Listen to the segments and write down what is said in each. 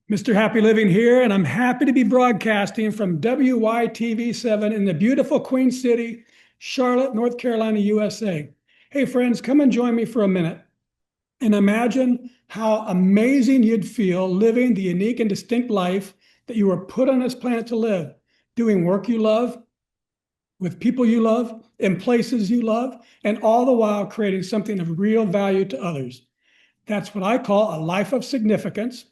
Mr. Happy Living here, and I'm happy to be broadcasting from WYTV7 in the beautiful Queen City, Charlotte, North Carolina, USA. Hey, friends, come and join me for a minute and imagine how amazing you'd feel living the unique and distinct life that you were put on this planet to live, doing work you love, with people you love, in places you love, and all the while creating something of real value to others. That's what I call a life of significance.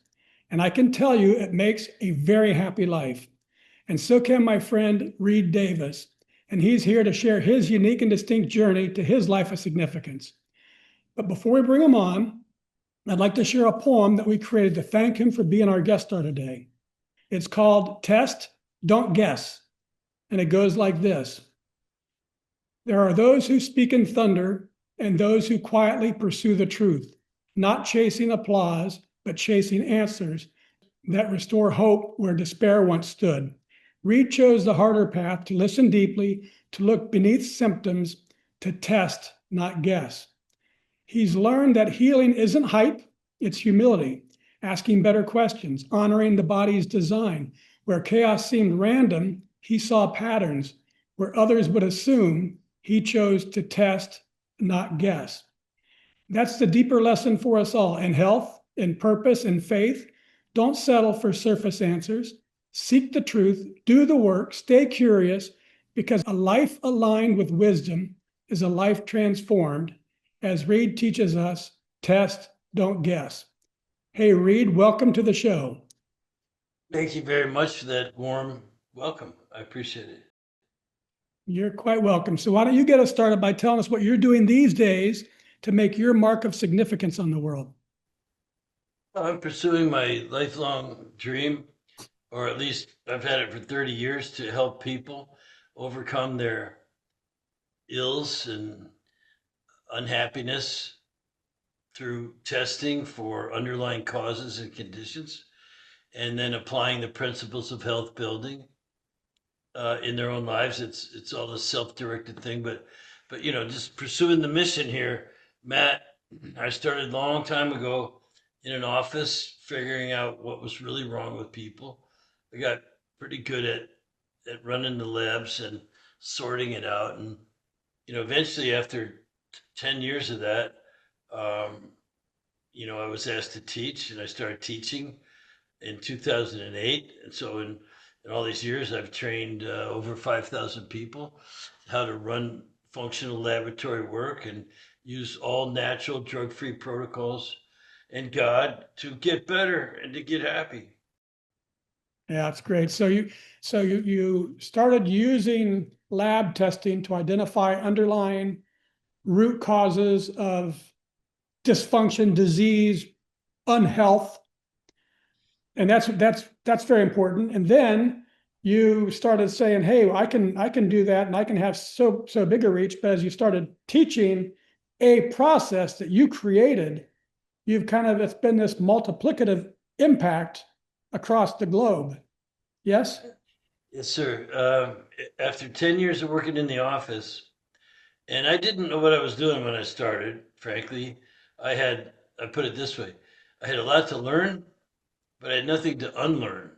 And I can tell you it makes a very happy life. And so can my friend Reed Davis. And he's here to share his unique and distinct journey to his life of significance. But before we bring him on, I'd like to share a poem that we created to thank him for being our guest star today. It's called Test, Don't Guess. And it goes like this. There are those who speak in thunder and those who quietly pursue the truth, not chasing applause, but chasing answers that restore hope where despair once stood. Reed chose the harder path to listen deeply, to look beneath symptoms, to test, not guess. He's learned that healing isn't hype, it's humility, asking better questions, honoring the body's design. Where chaos seemed random, he saw patterns. Where others would assume, he chose to test, not guess. That's the deeper lesson for us all in health, in purpose, in faith. Don't settle for surface answers. Seek the truth, do the work, stay curious, because a life aligned with wisdom is a life transformed. As Reed teaches us, test, don't guess. Hey, Reed, welcome to the show. Thank you very much for that warm welcome. I appreciate it. You're quite welcome. So, why don't you get us started by telling us what you're doing these days to make your mark of significance on the world? I'm pursuing my lifelong dream, or at least I've had it for 30 years, to help people overcome their ills and unhappiness through testing for underlying causes and conditions, and then applying the principles of health building in their own lives. It's all a self-directed thing, but just pursuing the mission here, Matt. I started a long time ago in an office, figuring out what was really wrong with people. I got pretty good at running the labs and sorting it out, and eventually after 10 years of that, um, I was asked to teach, and I started teaching in 2008. And so in all these years, I've trained over 5,000 people how to run functional laboratory work and use all natural drug-free protocols and God to get better and to get happy. Yeah, that's great. So you started using lab testing to identify underlying root causes of dysfunction, disease, unhealth, and that's very important. And then you started saying, "Hey, I can do that, and I can have so big a reach." But as you started teaching a process that you created, you've kind of it's been this multiplicative impact across the globe. Yes. Yes, sir. After 10 years of working in the office, and I didn't know what I was doing when I started, frankly. I put it this way, I had a lot to learn, but I had nothing to unlearn.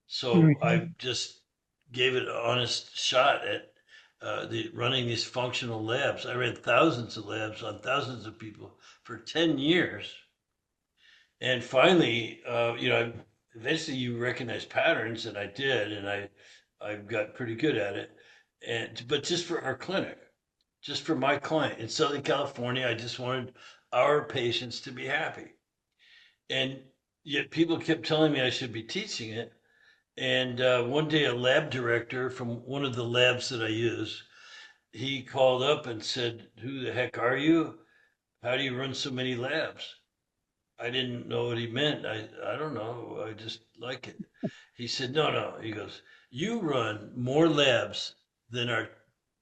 So I Mhm. just gave it an honest shot at running these functional labs. I ran thousands of labs on thousands of people for 10 years. And finally, eventually you recognize patterns, and I did, and I got pretty good at it. But just for our clinic, just for my client in Southern California, I just wanted our patients to be happy. And yet people kept telling me I should be teaching it. And one day, a lab director from one of the labs that I use, he called up and said, "Who the heck are you? How do you run so many labs?" I didn't know what he meant. I don't know. I just like it. He said, "No, no." He goes, "You run more labs than our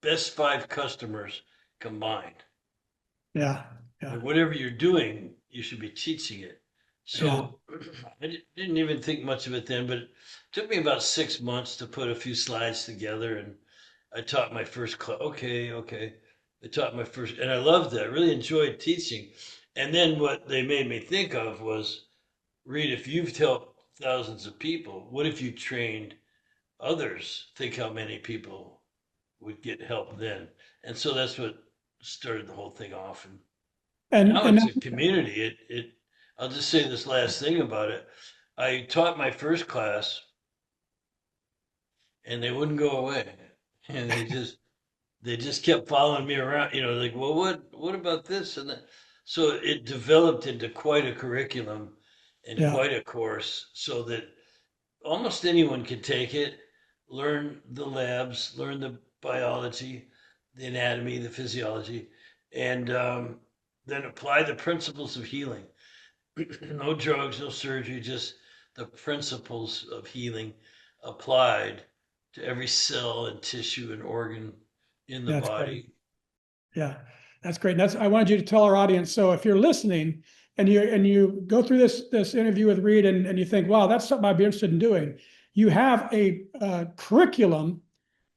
best five customers combined. Yeah. Yeah. And whatever you're doing, you should be teaching it." Yeah. So didn't even think much of it then, but it took me about 6 months to put a few slides together, and I taught my first class. Okay, okay. I taught my first, and I loved it. I really enjoyed teaching. And then what they made me think of was, Reed, if you've helped thousands of people. What if you trained others? Think how many people would get help then. And so that's what started the whole thing off. And now And it's a community. I'll just say this last thing about it. I taught my first class and they wouldn't go away. And they just kept following me around, like, well, what about this and that? So it developed into quite a curriculum and yeah, quite a course so that almost anyone could take it, learn the labs, learn the biology, the anatomy, the physiology, and then apply the principles of healing. No drugs, no surgery, just the principles of healing applied to every cell and tissue and organ in the that's great. body. Yeah, that's great. That's I wanted you to tell our audience. So if you're listening and you go through this interview with Reed and you think, wow, that's something I'd be interested in doing, you have a curriculum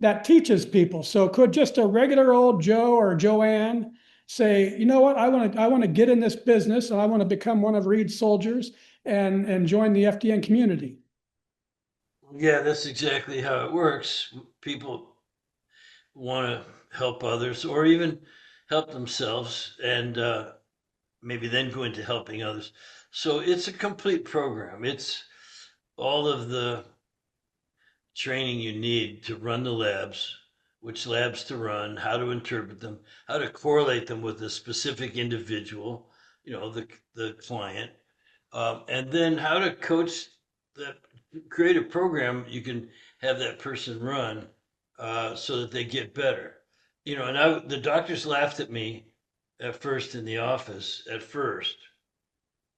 that teaches people. So could just a regular old Joe or Joanne say, you know what, I want to get in this business and I want to become one of Reed's soldiers and join the FDN community. Yeah, that's exactly how it works. People want to help others or even help themselves and maybe then go into helping others. So it's a complete program. It's all of the training you need to run the labs, which labs to run, how to interpret them, how to correlate them with a specific individual, the client, and then how to coach that, create a program you can have that person run so that they get better. The doctors laughed at me at first in the office at first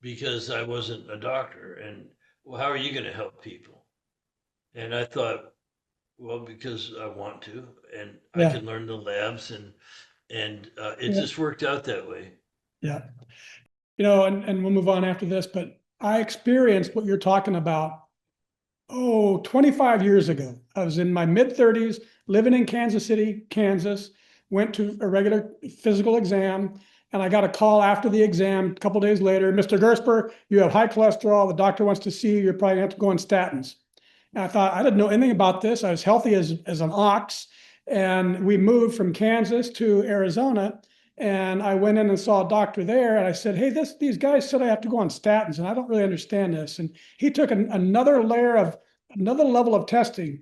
because I wasn't a doctor. And, well, how are you going to help people? And I thought, well, because I want to, and I Yeah, can learn the labs, and it yeah, just worked out that way. yeah. And we'll move on after this, but I experienced what you're talking about. Oh, 25 years ago. I was in my mid 30s, living in Kansas City, Kansas, went to a regular physical exam, and I got a call after the exam a couple days later. Mr. Gersper, you have high cholesterol. The doctor wants to see you. You're probably going to have to go on statins. And I thought, I didn't know anything about this. I was healthy as an ox. And we moved from Kansas to Arizona. And I went in and saw a doctor there. And I said, hey, these guys said I have to go on statins, and I don't really understand this. And he took another level of testing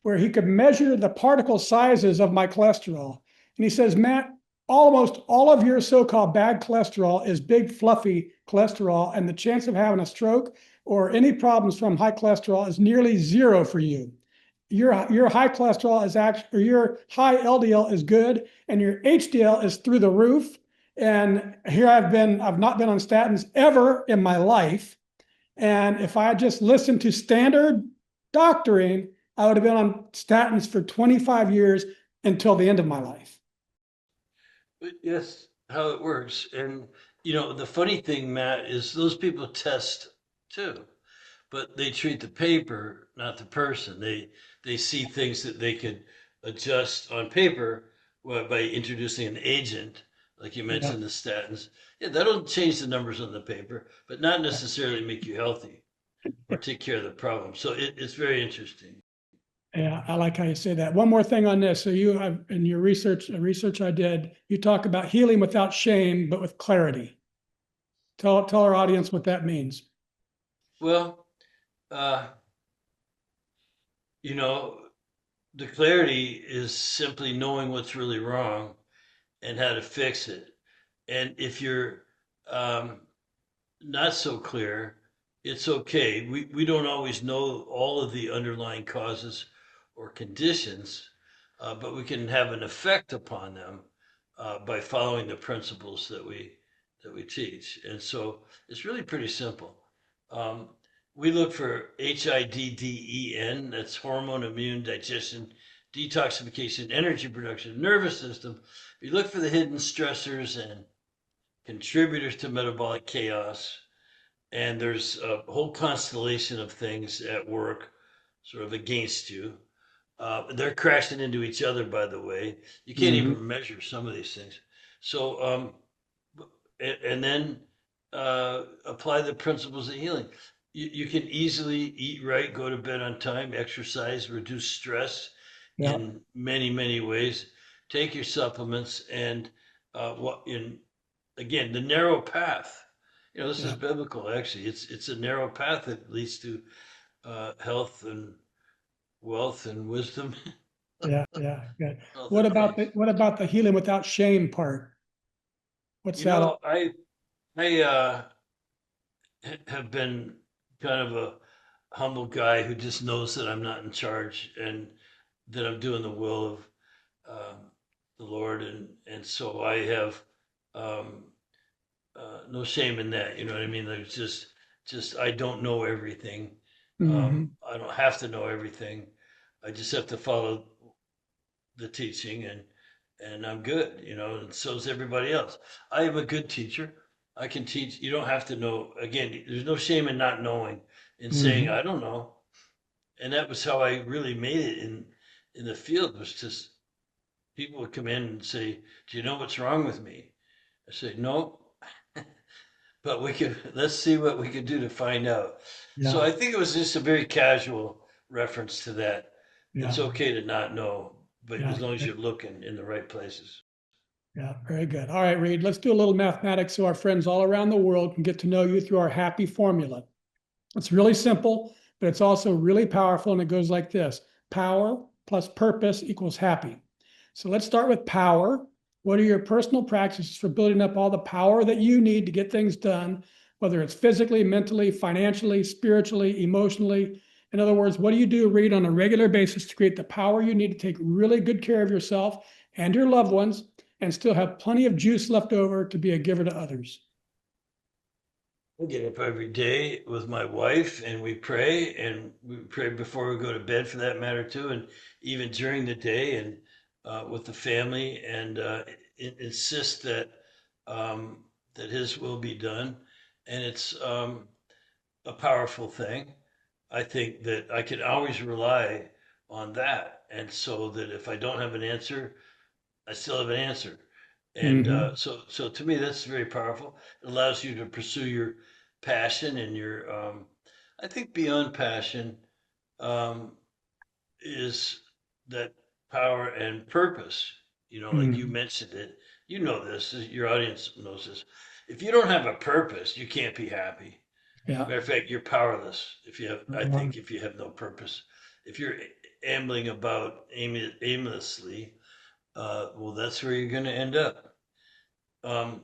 where he could measure the particle sizes of my cholesterol. And he says, Matt, almost all of your so-called bad cholesterol is big, fluffy cholesterol, and the chance of having a stroke or any problems from high cholesterol is nearly zero for you. Your high cholesterol is actually, or your high LDL is good, and your HDL is through the roof. And here I've not been on statins ever in my life. And if I had just listened to standard doctoring, I would have been on statins for 25 years until the end of my life. But yes, how it works. And, the funny thing, Matt, is those people test too, but they treat the paper, not the person. They see things that they could adjust on paper by introducing an agent, like you Yeah, mentioned, the statins. Yeah, that'll change the numbers on the paper, but not necessarily make you healthy or take care of the problem. So it's very interesting. yeah, I like how you say that. One more thing on this. So you have in your research I did, you talk about healing without shame, but with clarity. Tell our audience what that means. Well, uh, you know, the clarity is simply knowing what's really wrong and how to fix it. And if you're um, not so clear, it's okay. We don't always know all of the underlying causes or conditions, but we can have an effect upon them by following the principles that we teach. And so it's really pretty simple. Um, we look for HIDDEN, that's hormone, immune, digestion, detoxification, energy production, nervous system. We look for the hidden stressors and contributors to metabolic chaos. And there's a whole constellation of things at work, sort of against you. They're crashing into each other, by the way. You can't Mhm. even measure some of these things. So, and then apply the principles of healing. you can easily eat right, go to bed on time, exercise, reduce stress Yeah, in many, many ways. Take your supplements and what in again the narrow path. This is yeah, biblical actually. It's a narrow path that leads to health and wealth and wisdom, yeah. Good. all the things. What about the healing without shame part? What's You that know, all? I have been kind of a humble guy who just knows that I'm not in charge and that I'm doing the will of um, the Lord, and so I have um, no shame in that. You know what I mean? There's just I don't know everything. Hmm. I don't have to know everything. I just have to follow the teaching, and I'm good. And so is everybody else. I am a good teacher. I can teach. You don't have to know. Again, there's no shame in not knowing, in saying Hmm. I don't know. And that was how I really made it in the field. Was just people would come in and say, "Do you know what's wrong with me?" I say, "No, but we could let's see what we could do to find out." So Yeah, I think it was just a very casual reference to that. It's yeah, okay to not know, but yeah, as long as you're looking in the right places. yeah. Very good. All right, Reed, let's do a little mathematics so our friends all around the world can get to know you through our happy formula. It's really simple, but it's also really powerful, and it goes like this: power plus purpose equals happy. So let's start with power. What are your personal practices for building up all the power that you need to get things done, whether it's physically, mentally, financially, spiritually, emotionally? In other words, what do you do, Read, on a regular basis to create the power you need to take really good care of yourself and your loved ones and still have plenty of juice left over to be a giver to others? I get up every day with my wife and we pray before we go to bed for that matter too, and even during the day and with the family and insist that His will be done, and it's a powerful thing. I think that I can always rely on that, and so that if I don't have an answer, I still have an answer. And Hmm. so to me, that's very powerful. It allows you to pursue your passion and I think beyond passion um, is that power and purpose. Like you Hmm. mentioned it, you know this, your audience knows this. If you don't have a purpose, you can't be happy. Yeah. Matter of fact, you're powerless I think, if you have no purpose. If you're ambling about aimlessly, well, that's where you're going to end up. Um,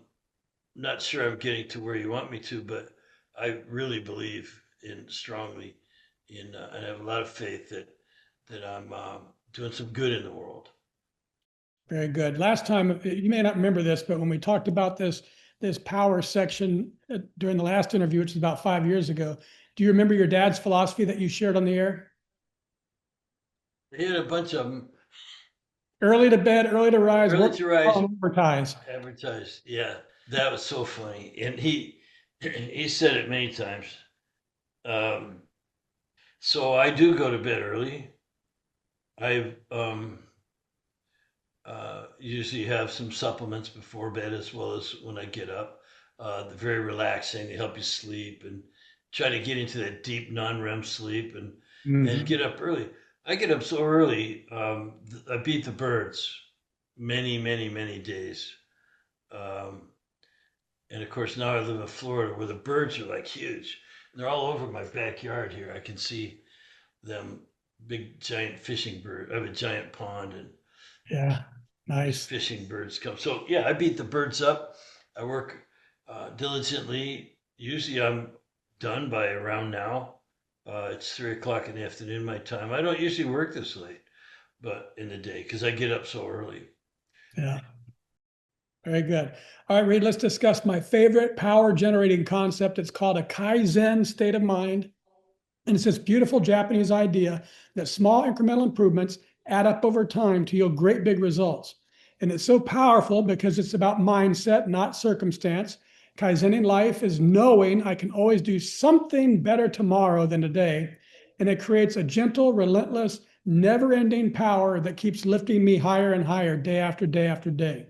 Not sure I'm getting to where you want me to, but I really believe in strongly and I have a lot of faith that I'm doing some good in the world. Very good. Last time, you may not remember this, but when we talked about this power section during the last interview, which was about 5 years ago, do you remember your dad's philosophy that you shared on the air? They had a bunch of them Early to bed, early to rise, early work to rise, and advertise. advertised. Yeah, that was so funny, and he said it many times. Um, so I do go to bed early. I usually have some supplements before bed as well as when I get up. They're very relaxing. They help you sleep and try to get into that deep non-REM sleep and Hmm. get up early. I get up so early. I beat the birds many, many, many days. Um, and of course, now I live in Florida where the birds are like huge. And they're all over my backyard here. I can see them, big giant fishing bird. I have a giant pond and Yeah, just nice. fishing birds come. So yeah, I beat the birds up. I work diligently. Usually I'm done by around now. It's 3 o'clock in the afternoon my time. I don't usually work this late, but in the day because I get up so early. Yeah, very good. All right, Reed, let's discuss my favorite power generating concept. It's called a Kaizen state of mind. And it's this beautiful Japanese idea that small incremental improvements add up over time to yield great big results. And it's so powerful because it's about mindset, not circumstance. Kaizening life is knowing I can always do something better tomorrow than today. And it creates a gentle, relentless, never ending power that keeps lifting me higher and higher day after day after day.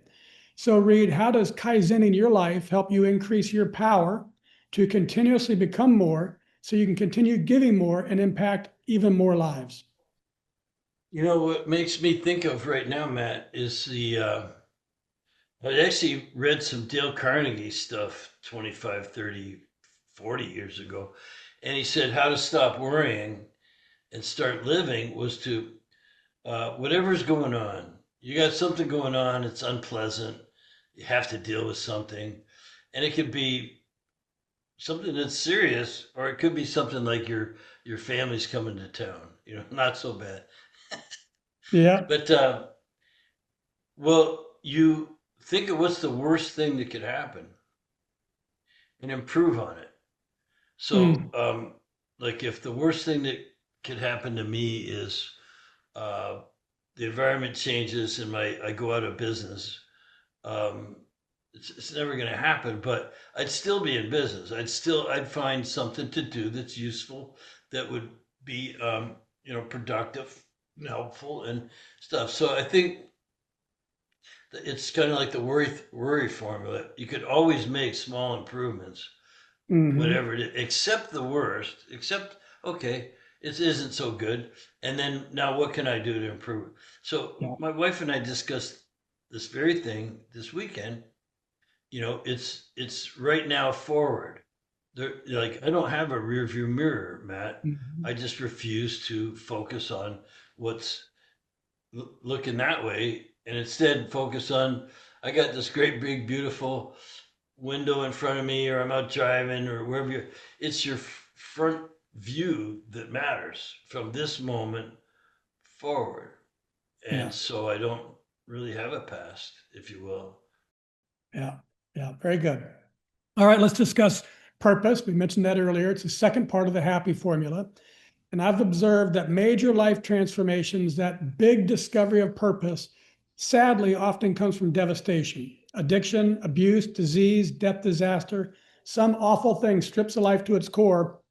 So, Reed, how does Kaizening your life help you increase your power to continuously become more so you can continue giving more and impact even more lives? You know what makes me think of right now, Matt, is I actually read some Dale Carnegie stuff 25, 30, 40 years ago. And he said how to stop worrying and start living was to, whatever's going on, you got something going on, it's unpleasant, you have to deal with something. And it could be something that's serious, or it could be something like your family's coming to town, not so bad. Yeah. But, well, you think of what's the worst thing that could happen and improve on it. So, Mm. like if the worst thing that could happen to me is uh, the environment changes and I go out of business, um, it's never going to happen. But I'd still be in business. I'd find something to do that's useful, that would be productive and helpful and stuff. So I think it's kind of like the worry formula. You could always make small improvements, Hmm. whatever it is, except the worst, except, okay, it isn't so good. And then now what can I do to improve it? So Yeah. my wife and I discussed this very thing this weekend. It's right now forward. Like, I don't have a rear view mirror, Matt. Mhm. I just refuse to focus on what's looking that way and instead focus on, I got this great big beautiful window in front of me, or I'm out driving, or wherever you're. It's your front view that matters from this moment forward. And Yes. so I don't really have a past, if you will. Yeah. Yeah. Very good. All right, let's discuss purpose. We mentioned that earlier. It's the second part of the happy formula. And I've observed that major life transformations, that big discovery of purpose, sadly often comes from devastation, addiction, abuse, disease, death, disaster. Some awful thing strips a life to its core,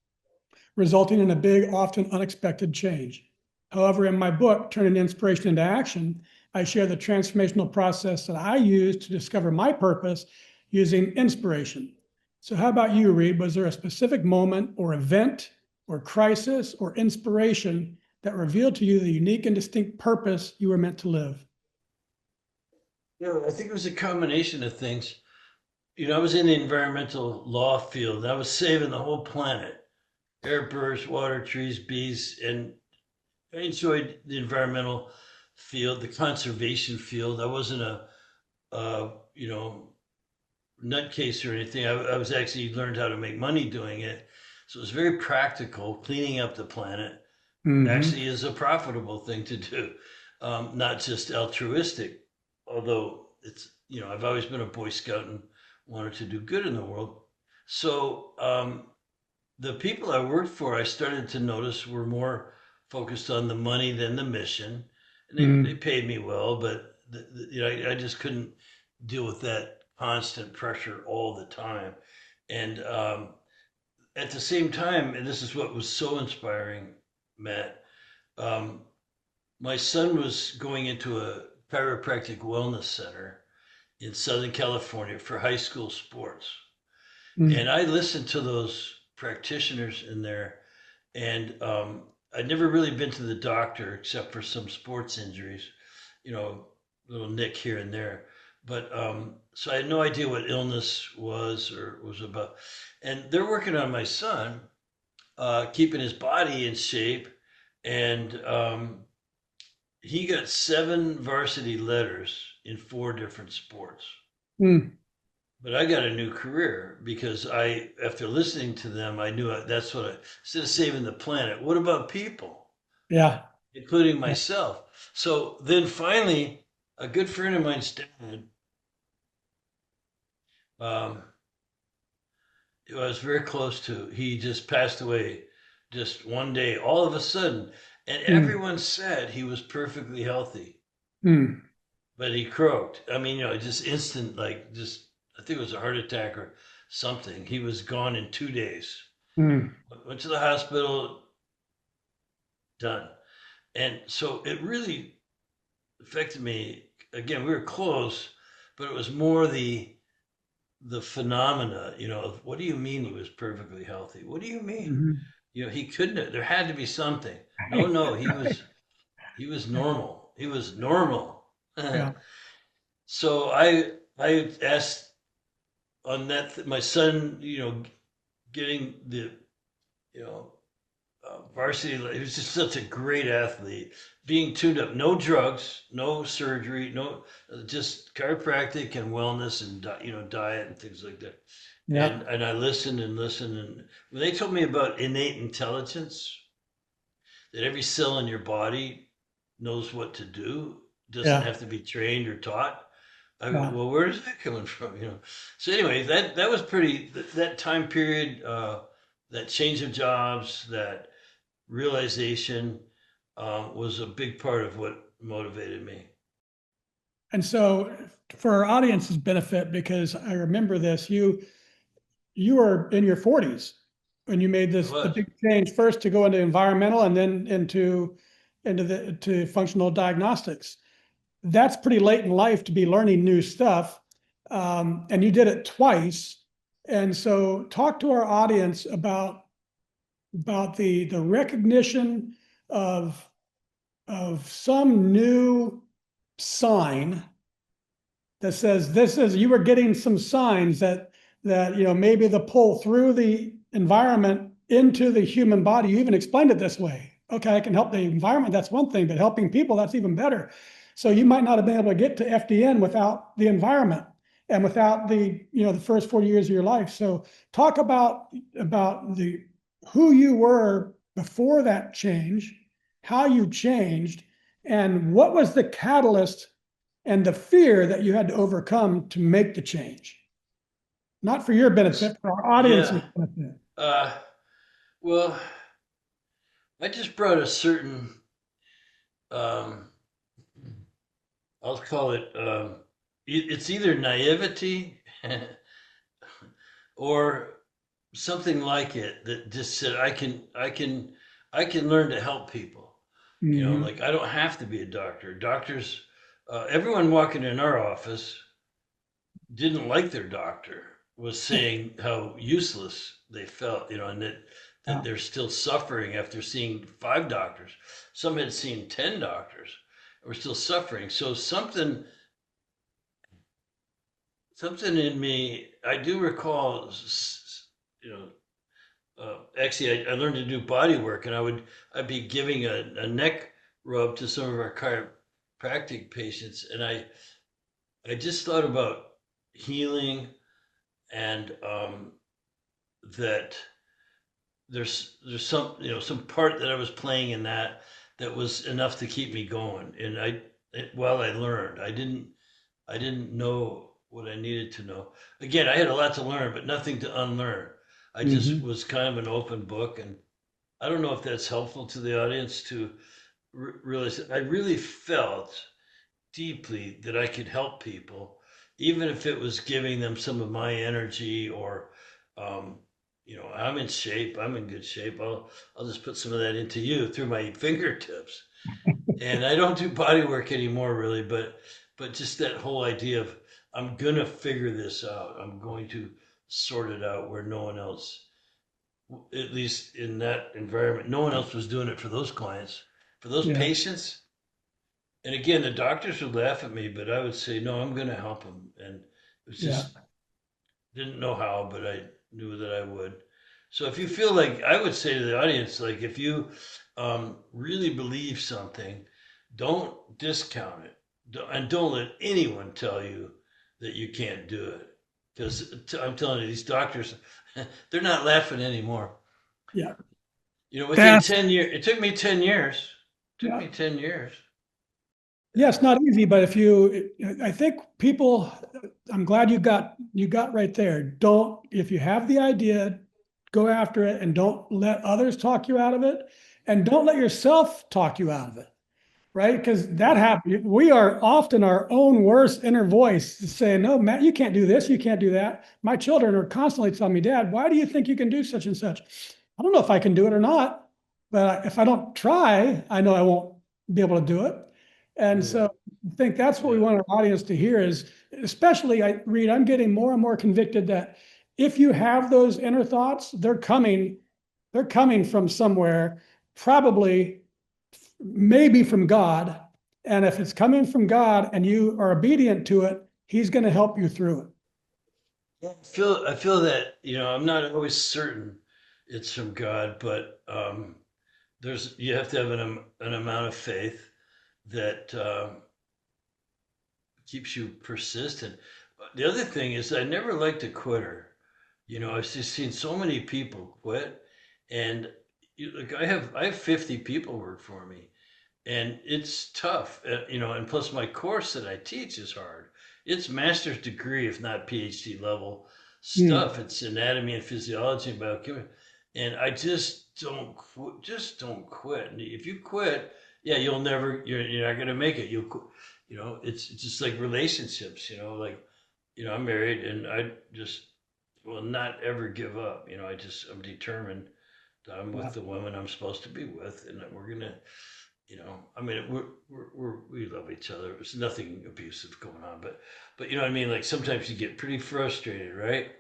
resulting in a big, often unexpected change. However, in my book, Turning Inspiration into Action, I share the transformational process that I used to discover my purpose using inspiration. So, how about you, Reed? Was there a specific moment or event or crisis or inspiration that revealed to you the unique and distinct purpose you were meant to live? Yeah, I think it was a combination of things. I was in the environmental law field. I was saving the whole planet, air, birds, water, trees, bees, and I enjoyed the environmental field, the conservation field. I wasn't a nutcase or anything. I was actually learned how to make money doing it. So it was very practical. Cleaning up the planet Mm-hmm. actually is a profitable thing to do, not just altruistic. Although I've always been a Boy Scout and wanted to do good in the world. So the people I worked for, I started to notice were more focused on the money than the mission. And they Mm. paid me well, but I just couldn't deal with that constant pressure all the time. And at the same time, and this is what was so inspiring, Matt, um, my son was going into a chiropractic wellness center in Southern California for high school sports. And Mm. I listened to those practitioners in there, and I'd never really been to the doctor except for some sports injuries, you know, little nick here and there. But so I had no idea what illness was or was about. And they're working on my son, keeping his body in shape. And he got 7 varsity letters in 4 different sports. Mm. But I got a new career because after listening to them, I knew that's what instead of saving the planet, what about people, Yeah. including Yeah. myself? So then finally, a good friend of mine's dad, um, who I was very close to, he just passed away just one day, all of a sudden. And Mm. everyone said he was perfectly healthy, Mm. but he croaked. I mean, just instant, like just, I think it was a heart attack or something. He was gone in 2 days. Mm. Went to the hospital, done. And so it really affected me. Again, we were close, but it was more the the phenomena, of what do you mean he was perfectly healthy? What do you mean? Mhm. He couldn't have, there had to be something. No, Right. no, he was normal. He was normal. Yeah. So I asked on that my son, getting the you know varsity. He was just such a great athlete. Being tuned up, no drugs, no surgery, no just chiropractic and wellness and diet and things like that. Yeah. And I listened and listened, and when they told me about innate intelligence, that every cell in your body knows what to do, doesn't Yeah. have to be trained or taught. I go, Yeah. well, where is that coming from? So anyway, that was pretty. That time period, that change of jobs, that realization, was a big part of what motivated me. And so for our audience's benefit, because I remember this, you were in your 40s when you made I the was. big change first to go into environmental and then into the to functional diagnostics. That's pretty late in life to be learning new stuff. And you did it twice. And so talk to our audience about the recognition of some new sign that says this is you were getting some signs that maybe the pull through the environment into the human body. You even explained it this way. Okay, I can help the environment. That's one thing, but helping people, that's even better. So you might not have been able to get to FDN without the environment and without the first 40 years of your life. So talk about the who you were before that change, how you changed, and what was the catalyst and the fear that you had to overcome to make the change. Not for your benefit, for our audience's Yeah. benefit. Uh, well, I just brought a certain, um, I'll call it, it's either naivety or something like it that just said I can learn to help people. Mm-hmm. Like I don't have to be a doctor. Doctors, everyone walking in our office didn't like their doctor, was saying how useless they felt, and that Yeah. they're still suffering after seeing 5 doctors. Some had seen 10 doctors, and were still suffering. So something in me, I do recall, you know, actually, I learned to do body work, and I'd be giving a neck rub to some of our chiropractic patients, and I just thought about healing, and that there's some part that I was playing in that was enough to keep me going, and while I learned, I didn't know what I needed to know. Again, I had a lot to learn, but nothing to unlearn. I just Mm-hmm. was kind of an open book, and I don't know if that's helpful to the audience to realize that I really felt deeply that I could help people, even if it was giving them some of my energy or, um, I'm in shape, I'm in good shape. I'll just put some of that into you through my fingertips. And I don't do body work anymore, really, but just that whole idea of I'm gonna figure this out. I'm going to sort it out where no one else, at least in that environment, no one else was doing it for those clients, for those Yeah. patients. And again, the doctors would laugh at me, but I would say, no, I'm going to help them. And it was Yeah. just, didn't know how, but I knew that I would. So if you feel like, I would say to the audience, like if you really believe something, don't discount it. And don't let anyone tell you that you can't do it. Because I'm telling you, these doctors, they're not laughing anymore. Yeah. Within That's 10 years, it took me 10 years. It took yeah. me 10 years. Yeah, it's not easy, but I think people, I'm glad you got right there. Don't, if you have the idea, go after it and don't let others talk you out of it. And don't let yourself talk you out of it. Right? Because that happens. We are often our own worst inner voice saying, no, Matt, you can't do this. You can't do that. My children are constantly telling me, Dad, why do you think you can do such and such? I don't know if I can do it or not, but if I don't try, I know I won't be able to do it. And Yeah, so I think that's what we yeah. want our audience to hear is especially I'm getting more and more convicted that if you have those inner thoughts, they're coming from somewhere, probably maybe from God. And if it's coming from God and you are obedient to it, he's going to help you through it. I feel that, I'm not always certain it's from God, but you have to have an amount of faith that keeps you persistent. The other thing is I never liked a quitter. I've just seen so many people quit, and like I have 50 people work for me, and it's tough. And plus my course that I teach is hard. It's master's degree, if not PhD level Hmm. stuff. It's anatomy and physiology and biochemistry, and I just don't quit. Just don't quit. And if you quit, yeah, you're not gonna make it. It's just like relationships. Like I'm married, and I just will not ever give up. I'm determined that I'm Yeah. with the woman I'm supposed to be with, and that we're gonna, I mean, we love each other. There's nothing abusive going on, but you know what I mean. Like sometimes you get pretty frustrated, right?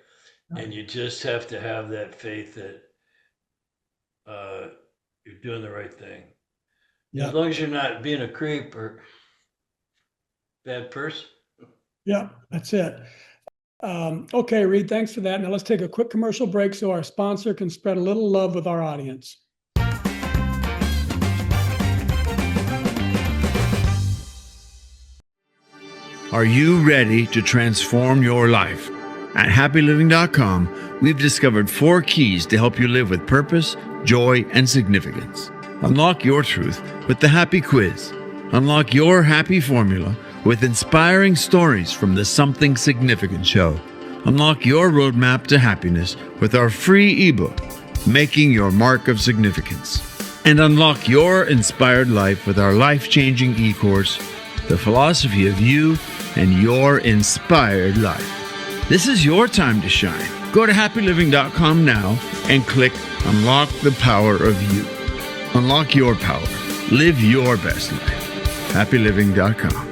And you just have to have that faith that you're doing the right thing. As Yeah. long as you're not being a creep or bad person. Yeah. That's it. Okay, Reed, thanks for that. Now let's take a quick commercial break so our sponsor can spread a little love with our audience. Are you ready to transform your life? At happyliving.com, we've discovered 4 keys to help you live with purpose, joy, and significance. Unlock your truth with the Happy Quiz. Unlock your happy formula with inspiring stories from the Something Significant Show. Unlock your roadmap to happiness with our free ebook, Making Your Mark of Significance. And unlock your inspired life with our life-changing e-course, The Philosophy of You and Your Inspired Life. This is your time to shine. Go to happyliving.com now and click Unlock the Power of You. Unlock your power. Live your best life. happyliving.com.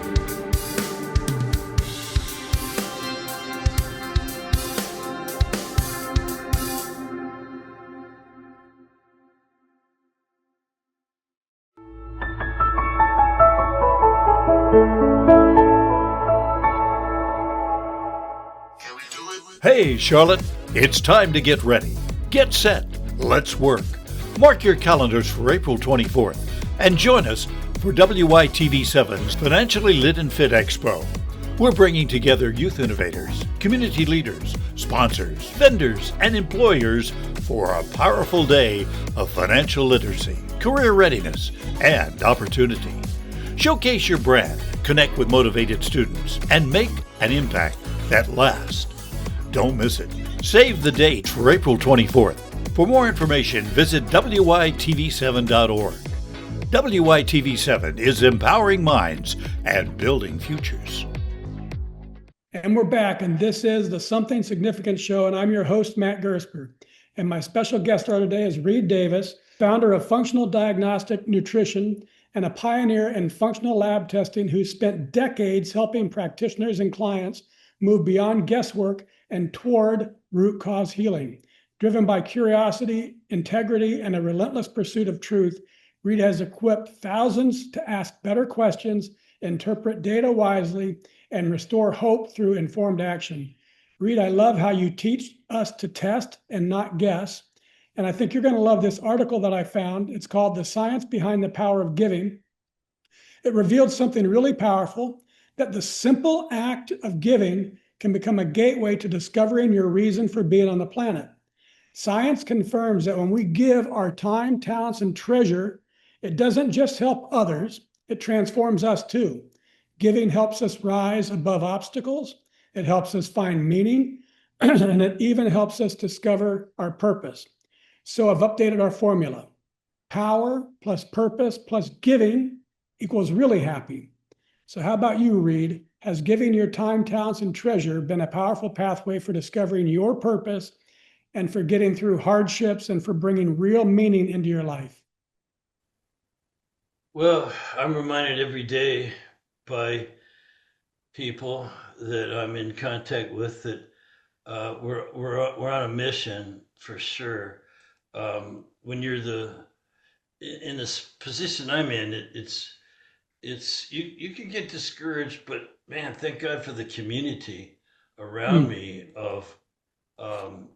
Hey, Charlotte, it's time to get ready. Get set. Let's work. Mark your calendars for April 24th and join us for WYTV7's Financially Lit and Fit Expo. We're bringing together youth innovators, community leaders, sponsors, vendors, and employers for a powerful day of financial literacy, career readiness, and opportunity. Showcase your brand, connect with motivated students, and make an impact that lasts. Don't miss it. Save the date for April 24th. For more information, visit WYTV7.org. WYTV7 is empowering minds and building futures. And we're back, and this is the Something Significant Show, and I'm your host, Matt Gersper. And my special guest star today is Reed Davis, founder of Functional Diagnostic Nutrition and a pioneer in functional lab testing who spent decades helping practitioners and clients move beyond guesswork and toward root cause healing. Driven by curiosity, integrity, and a relentless pursuit of truth, Reed has equipped thousands to ask better questions, interpret data wisely, and restore hope through informed action. Reed, I love how you teach us to test and not guess. And I think you're going to love this article that I found. It's called The Science Behind the Power of Giving. It revealed something really powerful, that the simple act of giving can become a gateway to discovering your reason for being on the planet. Science confirms that when we give our time, talents, and treasure, it doesn't just help others, it transforms us too. Giving helps us rise above obstacles, it helps us find meaning, and it even helps us discover our purpose. So I've updated our formula. Power plus purpose plus giving equals really happy. So how about you, Reed? Has giving your time, talents, and treasure been a powerful pathway for discovering your purpose and for getting through hardships and for bringing real meaning into your life? Well, I'm reminded every day by people that I'm in contact with that we're on a mission for sure. When you're in this position I'm in, it's you can get discouraged, but man, thank God for the community around Mm. me of um,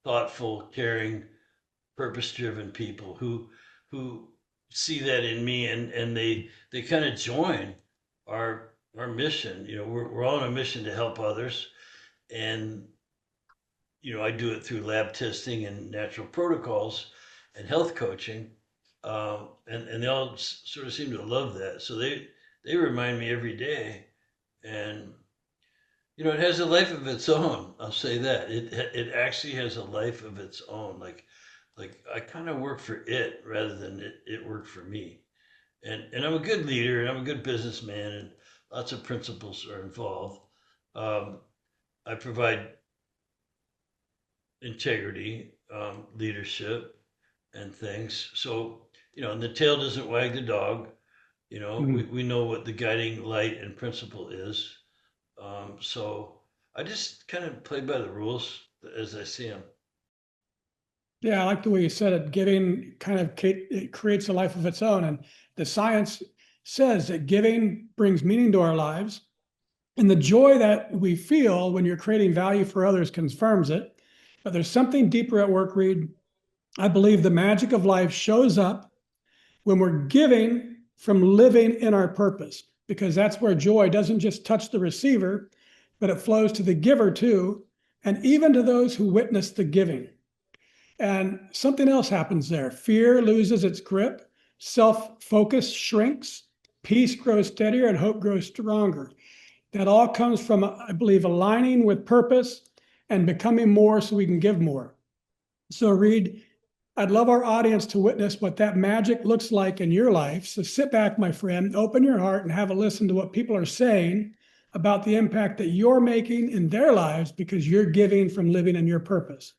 thoughtful, caring, purpose-driven people who see that in me, and they kind of join our mission. You know, we're all on a mission to help others, and I do it through lab testing and natural protocols and health coaching, and they all sort of seem to love that. So they remind me every day, and it has a life of its own. I'll say that it actually has a life of its own. Like I kind of work for it rather than it worked for me. And I'm a good leader and I'm a good businessman and lots of principles are involved. Um, I provide integrity, leadership, and things. So, and the tail doesn't wag the dog. Mm. We know what the guiding light and principle is. So I just kind of play by the rules as I see them. Yeah, I like the way you said it. Giving kind of it creates a life of its own, and the science says that giving brings meaning to our lives, and the joy that we feel when you're creating value for others confirms it. But there's something deeper at work, Reed. I believe the magic of life shows up when we're giving from living in our purpose, because that's where joy doesn't just touch the receiver, but it flows to the giver too, and even to those who witness the giving. And something else happens there. Fear loses its grip, self focus shrinks, peace grows steadier, and hope grows stronger. That all comes from, I believe, aligning with purpose and becoming more so we can give more. So, Reed, I'd love our audience to witness what that magic looks like in your life. So sit back, my friend, open your heart and have a listen to what people are saying about the impact that you're making in their lives because you're giving from living in your purpose.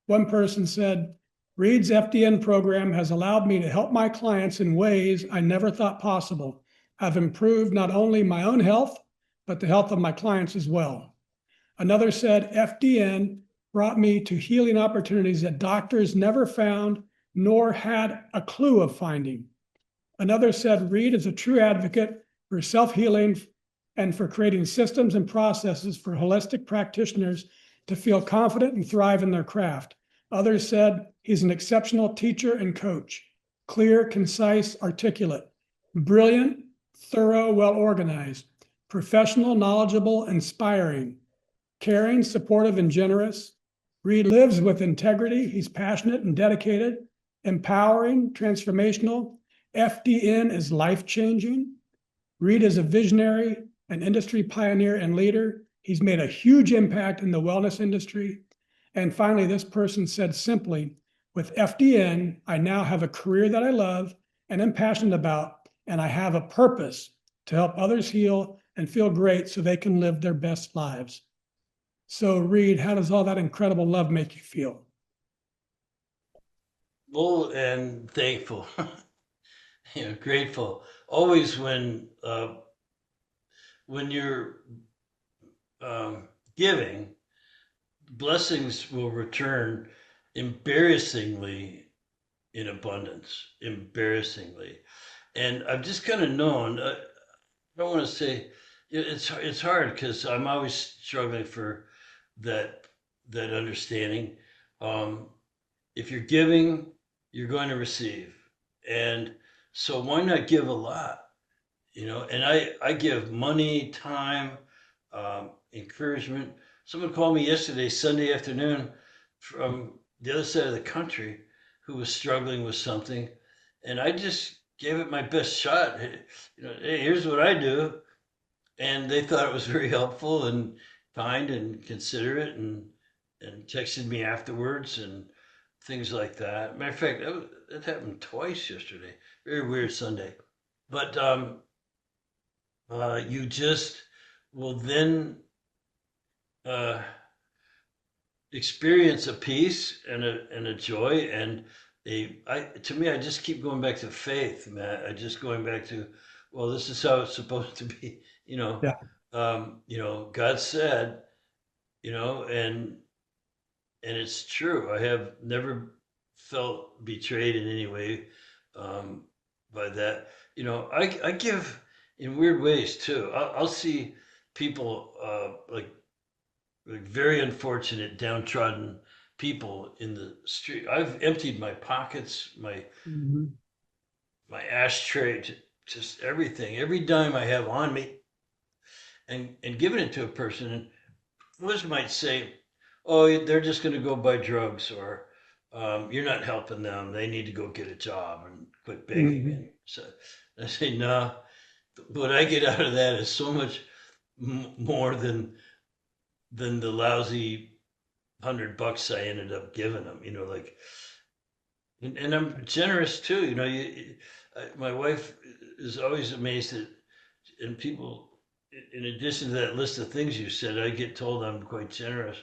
One person said, Reed's FDN program has allowed me to help my clients in ways I never thought possible. I've improved not only my own health, but the health of my clients as well. Another said, FDN brought me to healing opportunities that doctors never found nor had a clue of finding. Another said, Reed is a true advocate for self-healing and for creating systems and processes for holistic practitioners to feel confident and thrive in their craft. Others said, he's an exceptional teacher and coach, clear, concise, articulate, brilliant, thorough, well-organized, professional, knowledgeable, inspiring, caring, supportive, and generous. Reed lives with integrity. He's passionate and dedicated, empowering, transformational. FDN is life-changing. Reed is a visionary, an industry pioneer and leader. He's made a huge impact in the wellness industry. And finally, this person said simply, with FDN, I now have a career that I love and am passionate about, and I have a purpose to help others heal and feel great so they can live their best lives. So, Reed, how does all that incredible love make you feel? Full and thankful, grateful. Always when you're giving, blessings will return embarrassingly in abundance, embarrassingly. And I've just kind of known. I don't want to say it's hard because I'm always struggling for that understanding. Um, if you're giving, you're going to receive, and so why not give a lot? And I give money, time, encouragement. Someone called me yesterday, Sunday afternoon, from the other side of the country, who was struggling with something, and I just gave it my best shot. Hey, here's what I do, and they thought it was very helpful and kind and considerate, and texted me afterwards and things like that. Matter of fact, that happened twice yesterday. Very weird Sunday, but you just will then uh, experience a peace and a joy and to me, I just keep going back to faith, Matt. I just going back to, well, this is how it's supposed to be. Yeah. God said, and it's true. I have never felt betrayed in any way um, by that. I give in weird ways too. I'll see people like very unfortunate, downtrodden people in the street. I've emptied my pockets, Mhm. my ashtray, just everything, every dime I have on me, and given it to a person. And most might say, "Oh, they're just going to go buy drugs," or "You're not helping them. They need to go get a job and quit begging." Mhm. And so I say, "No. What I get out of that is so much more than the lousy $100 I ended up giving them. Like, and I'm generous too. My wife is always amazed at, and people. In addition to that list of things you said, I get told I'm quite generous.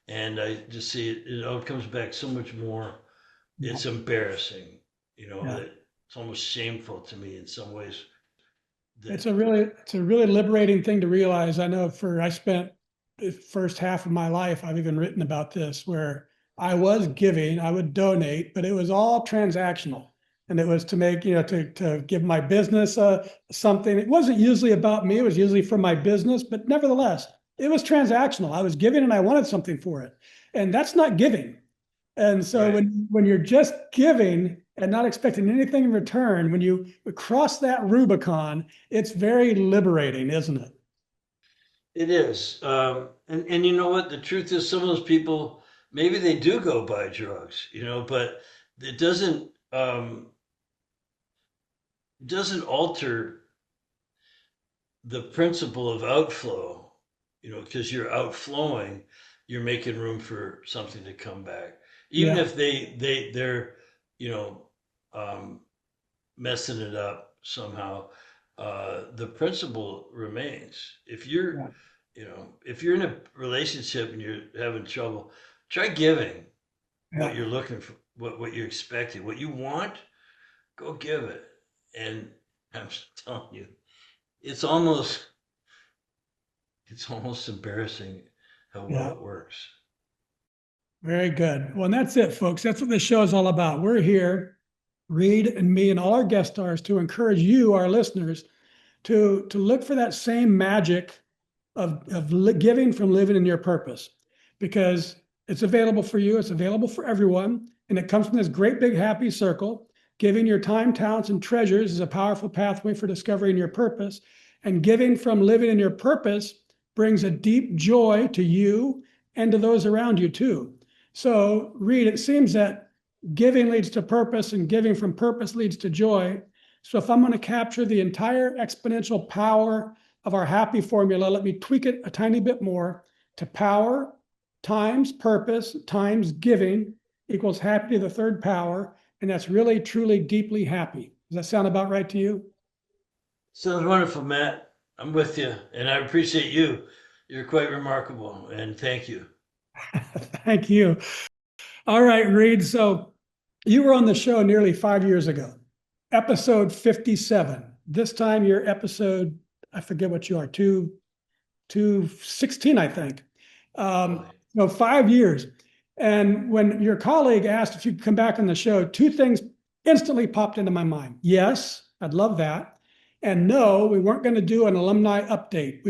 And I just see it all comes back so much more. Yeah. It's embarrassing, Yeah. that it's almost shameful to me in some ways. That It's a really liberating thing to realize. I spent the first half of my life, I've even written about this, where I was giving, I would donate, but it was all transactional. And it was to make, to give my business something. It wasn't usually about me, it was usually for my business, but nevertheless, it was transactional. I was giving and I wanted something for it. And that's not giving. And so right. when you're just giving and not expecting anything in return, when you cross that Rubicon, it's very liberating, isn't it? It is. And you know what? The truth is, some of those people maybe they do go buy drugs, but it doesn't alter the principle of outflow, because you're outflowing, you're making room for something to come back. Even Yeah, if they're, you know, um, messing it up somehow, the principle remains. yeah, If you're in a relationship and you're having trouble, try giving what yeah, you're looking for, what you're expecting, what you want, go give it. And I'm telling you, it's almost it's almost embarrassing how well yeah. it works. Very good. Well, and that's it, folks. That's what this show is all about. We're here, Reed and me and all our guest stars, to encourage you, our listeners, to look for that same magic of giving from living in your purpose, because it's available for you, it's available for everyone, and it comes from this great big happy circle. Giving your time, talents, and treasures is a powerful pathway for discovering your purpose, and giving from living in your purpose brings a deep joy to you and to those around you too. So, Reed, it seems that giving leads to purpose and giving from purpose leads to joy. So if I'm going to capture the entire exponential power of our happy formula, let me tweak it a tiny bit more to power times purpose times giving equals happy to the third power. And that's really, truly, deeply happy. Does that sound about right to you? Sounds wonderful, Matt. I'm with you, and I appreciate you. You're quite remarkable, and thank you. Thank you. All right, Reed. So you were on the show nearly 5 years ago, episode 57. This time you're episode, I forget what you are, 216, I think. Boy. No, 5 years. And when your colleague asked if you could come back on the show, two things instantly popped into my mind. Yes, I'd love that. And no, we weren't going to do an alumni update.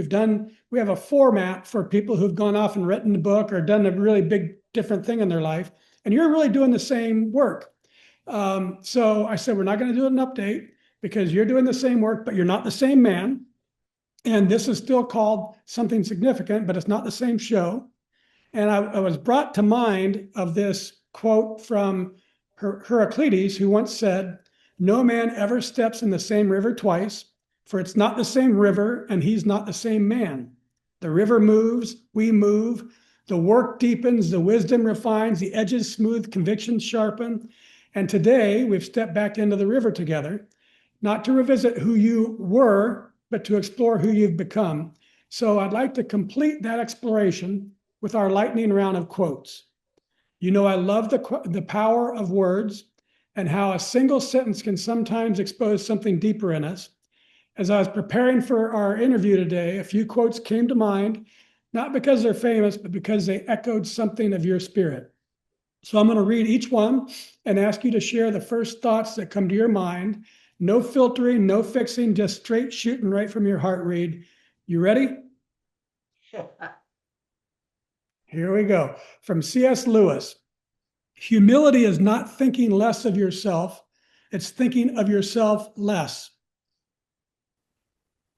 We have a format for people who've gone off and written a book or done a really big different thing in their life. And you're really doing the same work. So I said, we're not going to do an update because you're doing the same work, but you're not the same man. And this is still called something significant, but it's not the same show. And I was brought to mind of this quote from Heraclitus, who once said, "No man ever steps in the same river twice, for it's not the same river, and he's not the same man. The river moves, we move, the work deepens, the wisdom refines, the edges smooth, convictions sharpen. And today we've stepped back into the river together, not to revisit who you were, but to explore who you've become." So I'd like to complete that exploration with our lightning round of quotes. I love the power of words and how a single sentence can sometimes expose something deeper in us. As I was preparing for our interview today, a few quotes came to mind, not because they're famous, but because they echoed something of your spirit. So I'm going to read each one and ask you to share the first thoughts that come to your mind. No filtering, no fixing, just straight shooting right from your heart, Reed. You ready? Here we go. From C.S. Lewis. Humility is not thinking less of yourself. It's thinking of yourself less.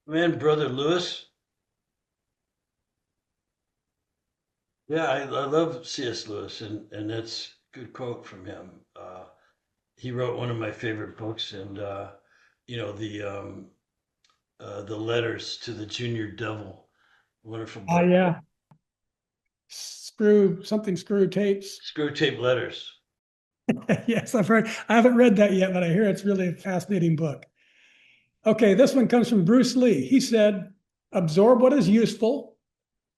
Man, Brother Lewis. Yeah, I love C.S. Lewis, and that's a good quote from him. He wrote one of my favorite books, and you know the letters to the junior devil, wonderful Oh, book. yeah. Screw tapes. Screw tape letters. Yes, I've heard. I haven't read that yet, but I hear it's really a fascinating book. Okay, this one comes from Bruce Lee. He said, absorb what is useful,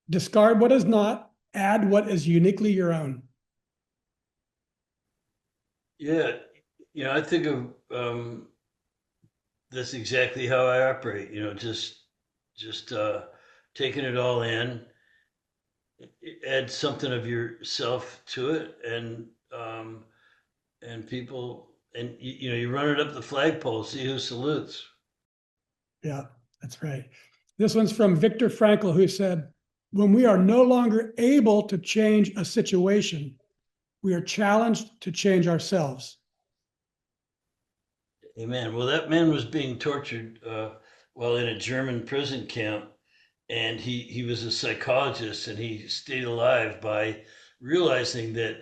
discard what is not, add what is uniquely your own. Yeah, I think of that's exactly how I operate. Just taking it all in, add something of yourself to it, and people, and you run it up the flagpole, see who salutes. Yeah, that's right. This one's from Viktor Frankl, who said, when we are no longer able to change a situation, we are challenged to change ourselves. Amen. Well, that man was being tortured while in a German prison camp, and he was a psychologist, and he stayed alive by realizing that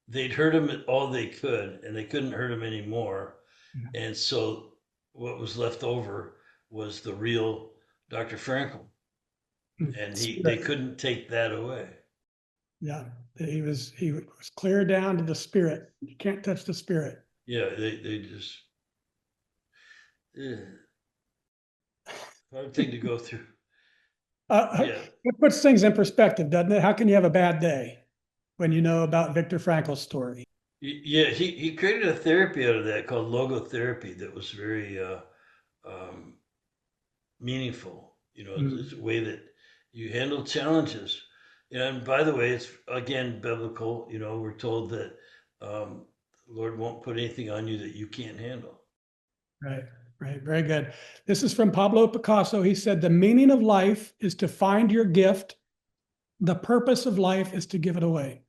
they'd hurt him all they could, and they couldn't hurt him anymore. Yeah. And so what was left over was the real Dr. Frankel, and they couldn't take that away. Yeah, he was clear down to the spirit. You can't touch the spirit. Yeah, they just hard thing to go through. Yeah. It puts things in perspective, doesn't it? How can you have a bad day when you know about Viktor Frankl's story? Yeah, he created a therapy out of that called logotherapy that was very um, meaningful. It's a way that you handle challenges. And by the way, it's again biblical. We're told that the Lord won't put anything on you that you can't handle. Right, right. Very good. This is from Pablo Picasso. He said, the meaning of life is to find your gift. The purpose of life is to give it away.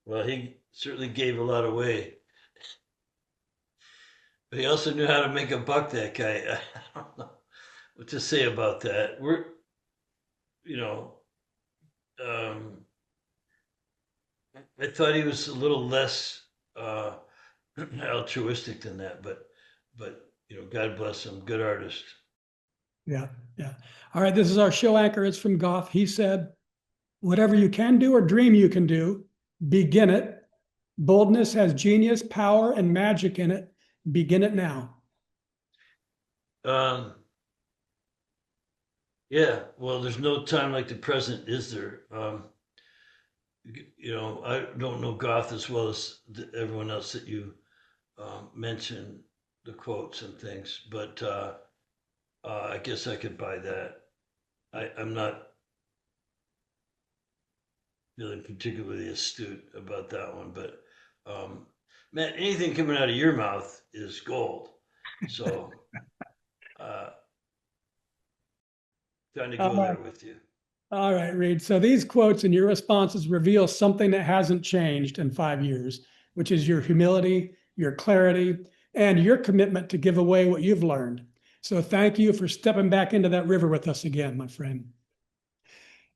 Well, he certainly gave a lot away. But he also knew how to make a buck, that guy. I don't know what to say about that. You know, um, I thought he was a little less altruistic than that, but God bless him, good artist. Yeah, yeah. All right, this is our show anchor. It's from Goff. He said, whatever you can do or dream you can do, begin it. Boldness has genius, power, and magic in it. Begin it now. Yeah, well, there's no time like the present, is there? I don't know Goth as well as everyone else that you mentioned, the quotes and things, but I guess I could buy that. I'm not feeling particularly astute about that one, but man, anything coming out of your mouth is gold. So trying to go there with you. All right, Reed. So these quotes and your responses reveal something that hasn't changed in 5 years, which is your humility, your clarity, and your commitment to give away what you've learned. So thank you for stepping back into that river with us again, my friend.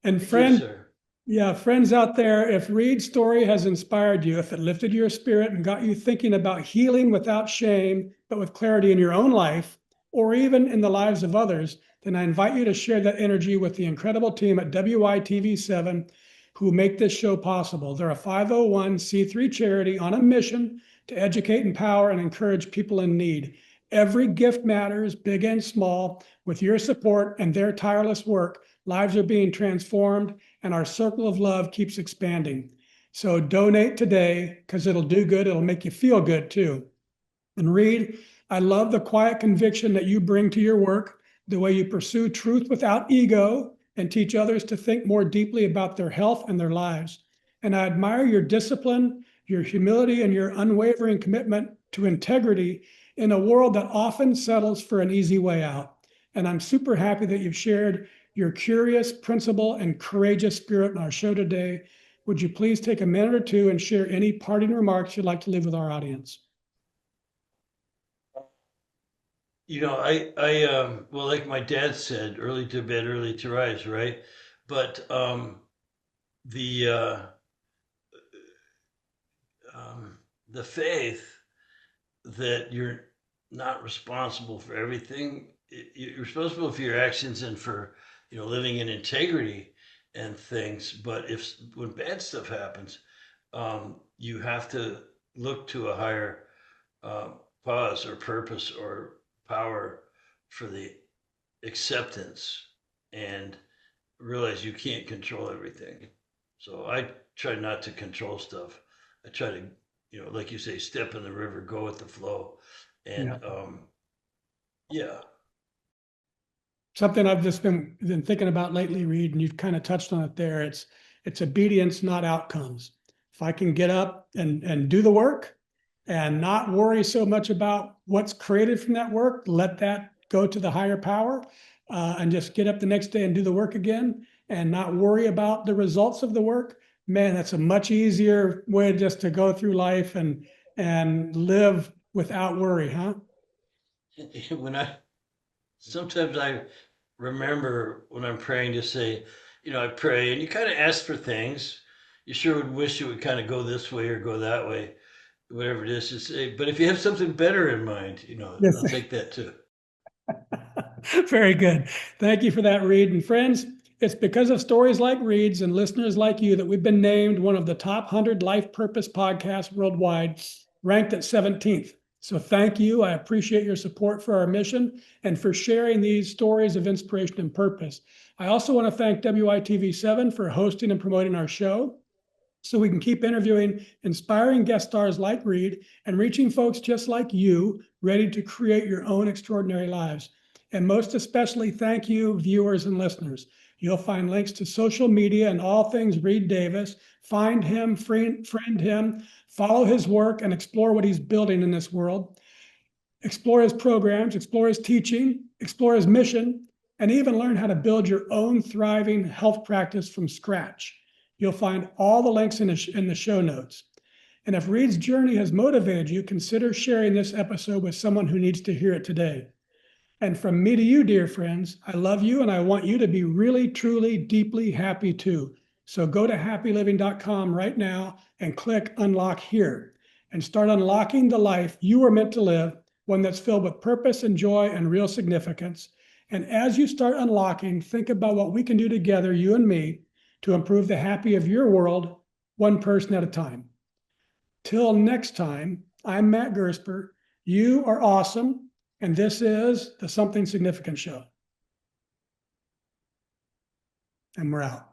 And friend, yeah, friends out there, if Reed's story has inspired you, if it lifted your spirit and got you thinking about healing without shame, but with clarity in your own life, or even in the lives of others, then I invite you to share that energy with the incredible team at WITV7 who make this show possible. They're a 501c3 charity on a mission to educate, empower, and encourage people in need. Every gift matters, big and small. With your support and their tireless work, lives are being transformed and our circle of love keeps expanding. So donate today because it'll do good. It'll make you feel good too. And Reed, I love the quiet conviction that you bring to your work, the way you pursue truth without ego and teach others to think more deeply about their health and their lives. And I admire your discipline, your humility, and your unwavering commitment to integrity in a world that often settles for an easy way out. And I'm super happy that you've shared your curious, principled, and courageous spirit in our show today. Would you please take a minute or two and share any parting remarks you'd like to leave with our audience? Well, like my dad said, early to bed, early to rise, right? But the the faith that you're not responsible for everything. You're responsible for your actions and for living in integrity and things. But if when bad stuff happens, you have to look to a higher cause or purpose or power for the acceptance and realize you can't control everything. So I try not to control stuff. I try to, like you say, step in the river, go with the flow. And yeah. Something I've just been thinking about lately, Reed, and you've kind of touched on it there. It's obedience, not outcomes. If I can get up and do the work and not worry so much about what's created from that work, let that go to the higher power, and just get up the next day and do the work again and not worry about the results of the work, man, that's a much easier way just to go through life and live without worry, huh? Sometimes I remember when I'm praying to say, I pray and you kind of ask for things. You sure would wish it would kind of go this way or go that way, whatever it is to say. But if you have something better in mind, Yes. I'll take that too. Very good. Thank you for that, Reed. And friends, it's because of stories like Reed's and listeners like you that we've been named one of the top 100 life purpose podcasts worldwide, ranked at 17th. So thank you. I appreciate your support for our mission and for sharing these stories of inspiration and purpose. I also want to thank WITV7 for hosting and promoting our show so we can keep interviewing inspiring guest stars like Reed and reaching folks just like you, ready to create your own extraordinary lives. And most especially, thank you, viewers and listeners. You'll find links to social media and all things Reed Davis. Find him, friend him, follow his work, and explore what he's building in this world. Explore his programs, explore his teaching, explore his mission, and even learn how to build your own thriving health practice from scratch. You'll find all the links in the show notes. And if Reed's journey has motivated you, consider sharing this episode with someone who needs to hear it today. And from me to you, dear friends, I love you and I want you to be really, truly, deeply happy too. So go to happyliving.com right now and click Unlock Here and start unlocking the life you were meant to live, one that's filled with purpose and joy and real significance. And as you start unlocking, think about what we can do together, you and me, to improve the happy of your world, one person at a time. Till next time, I'm Matt Gersper. You are awesome, and this is the Something Significant Show. And we're out.